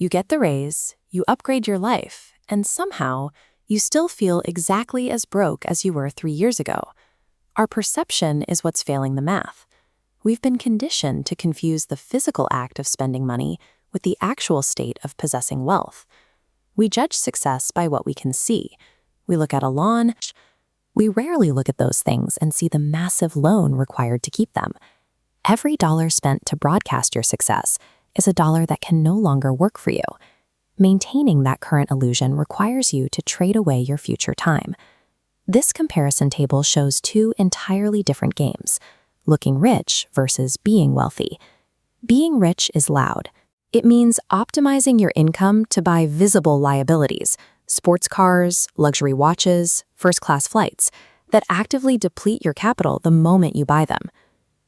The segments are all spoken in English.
You get the raise, you upgrade your life, and somehow you still feel exactly as broke as you were 3 years ago. Our perception is what's failing the math. We've been conditioned to confuse the physical act of spending money with the actual state of possessing wealth. We judge success by what we can see. We look at a lawn. We rarely look at those things and see the massive loan required to keep them. Every dollar spent to broadcast your success is a dollar that can no longer work for you. Maintaining that current illusion requires you to trade away your future time. This comparison table shows two entirely different games: looking rich versus being wealthy. Being rich is loud. It means optimizing your income to buy visible liabilities, sports cars, luxury watches, first-class flights, that actively deplete your capital the moment you buy them.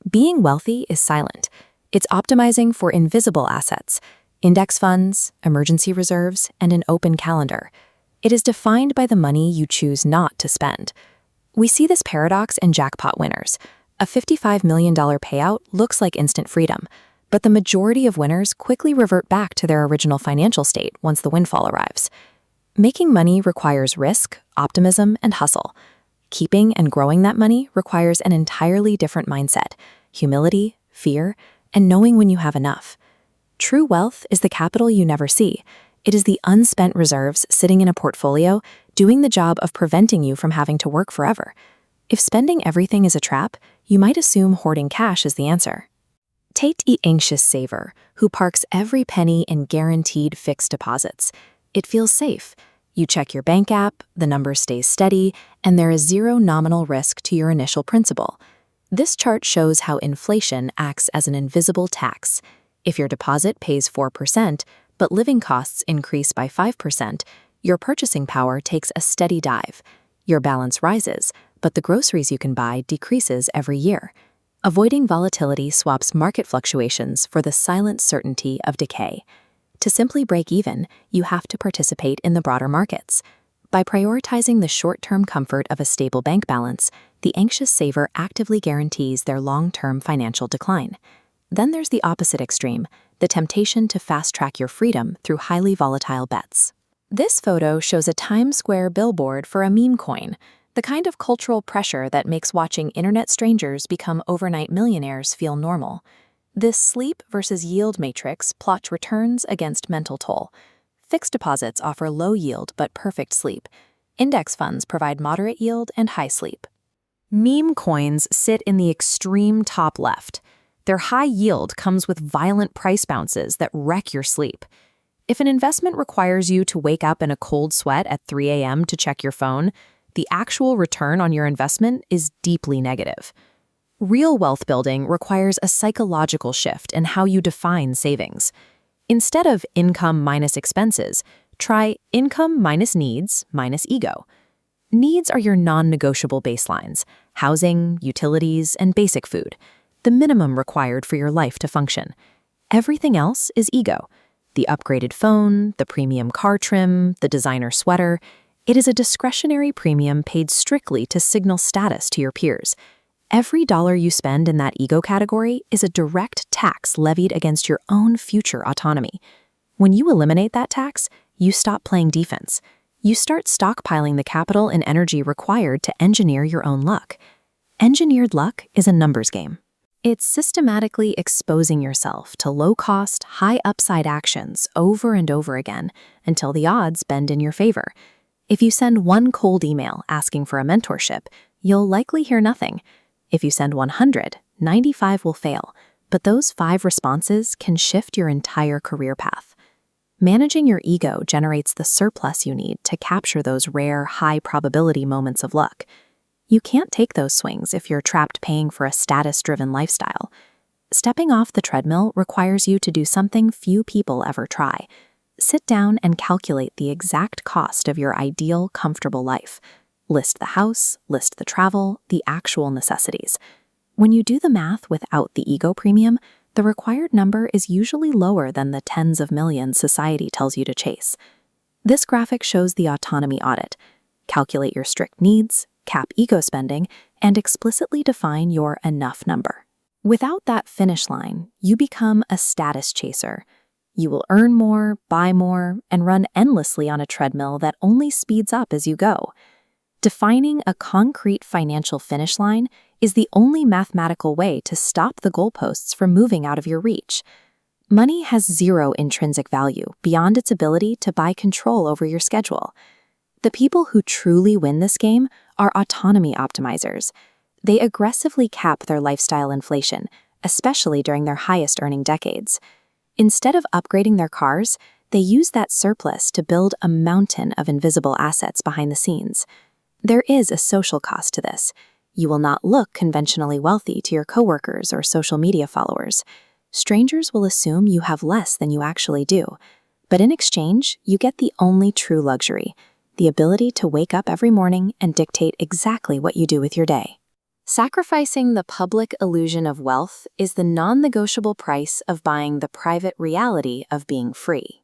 Being wealthy is silent. It's optimizing for invisible assets, index funds, emergency reserves, and an open calendar. It is defined by the money you choose not to spend. We see this paradox in jackpot winners. A $55 million payout looks like instant freedom, but the majority of winners quickly revert back to their original financial state once the windfall arrives. Making money requires risk, optimism, and hustle. Keeping and growing that money requires an entirely different mindset: humility, fear, and knowing when you have enough. True wealth is the capital you never see. It is the unspent reserves sitting in a portfolio, doing the job of preventing you from having to work forever. If spending everything is a trap, you might assume hoarding cash is the answer. Take the anxious saver, who parks every penny in guaranteed fixed deposits. It feels safe. You check your bank app, the number stays steady, and there is zero nominal risk to your initial principal. This chart shows how inflation acts as an invisible tax. If your deposit pays 4%, but living costs increase by 5%, your purchasing power takes a steady dive. Your balance rises, but the groceries you can buy decreases every year. Avoiding volatility swaps market fluctuations for the silent certainty of decay. To simply break even, you have to participate in the broader markets. By prioritizing the short-term comfort of a stable bank balance, the anxious saver actively guarantees their long-term financial decline. Then there's the opposite extreme, the temptation to fast-track your freedom through highly volatile bets. This photo shows a Times Square billboard for a meme coin, the kind of cultural pressure that makes watching internet strangers become overnight millionaires feel normal. This sleep versus yield matrix plots returns against mental toll. Fixed deposits offer low yield but perfect sleep. Index funds provide moderate yield and high sleep. Meme coins sit in the extreme top left. Their high yield comes with violent price bounces that wreck your sleep. If an investment requires you to wake up in a cold sweat at 3 a.m. to check your phone, the actual return on your investment is deeply negative. Real wealth building requires a psychological shift in how you define savings. Instead of income minus expenses, try income minus needs minus ego. Needs are your non-negotiable baselines: housing, utilities, and basic food, the minimum required for your life to function. Everything else is ego. The upgraded phone, the premium car trim, the designer sweater. It is a discretionary premium paid strictly to signal status to your peers. Every dollar you spend in that ego category is a direct tax levied against your own future autonomy. When you eliminate that tax, you stop playing defense. You start stockpiling the capital and energy required to engineer your own luck. Engineered luck is a numbers game. It's systematically exposing yourself to low-cost, high-upside actions over and over again until the odds bend in your favor. If you send one cold email asking for a mentorship, you'll likely hear nothing. If you send 100, 95 will fail, but those 5 responses can shift your entire career path. Managing your ego generates the surplus you need to capture those rare, high-probability moments of luck. You can't take those swings if you're trapped paying for a status-driven lifestyle. Stepping off the treadmill requires you to do something few people ever try. Sit down and calculate the exact cost of your ideal, comfortable life. List the house, list the travel, the actual necessities. When you do the math without the ego premium, the required number is usually lower than the tens of millions society tells you to chase. This graphic shows the autonomy audit. Calculate your strict needs, cap ego spending, and explicitly define your enough number. Without that finish line, you become a status chaser. You will earn more, buy more, and run endlessly on a treadmill that only speeds up as you go. Defining a concrete financial finish line is the only mathematical way to stop the goalposts from moving out of your reach. Money has zero intrinsic value beyond its ability to buy control over your schedule. The people who truly win this game are autonomy optimizers. They aggressively cap their lifestyle inflation, especially during their highest earning decades. Instead of upgrading their cars, they use that surplus to build a mountain of invisible assets behind the scenes. There is a social cost to this. You will not look conventionally wealthy to your coworkers or social media followers. Strangers will assume you have less than you actually do. But in exchange, you get the only true luxury, the ability to wake up every morning and dictate exactly what you do with your day. Sacrificing the public illusion of wealth is the non-negotiable price of buying the private reality of being free.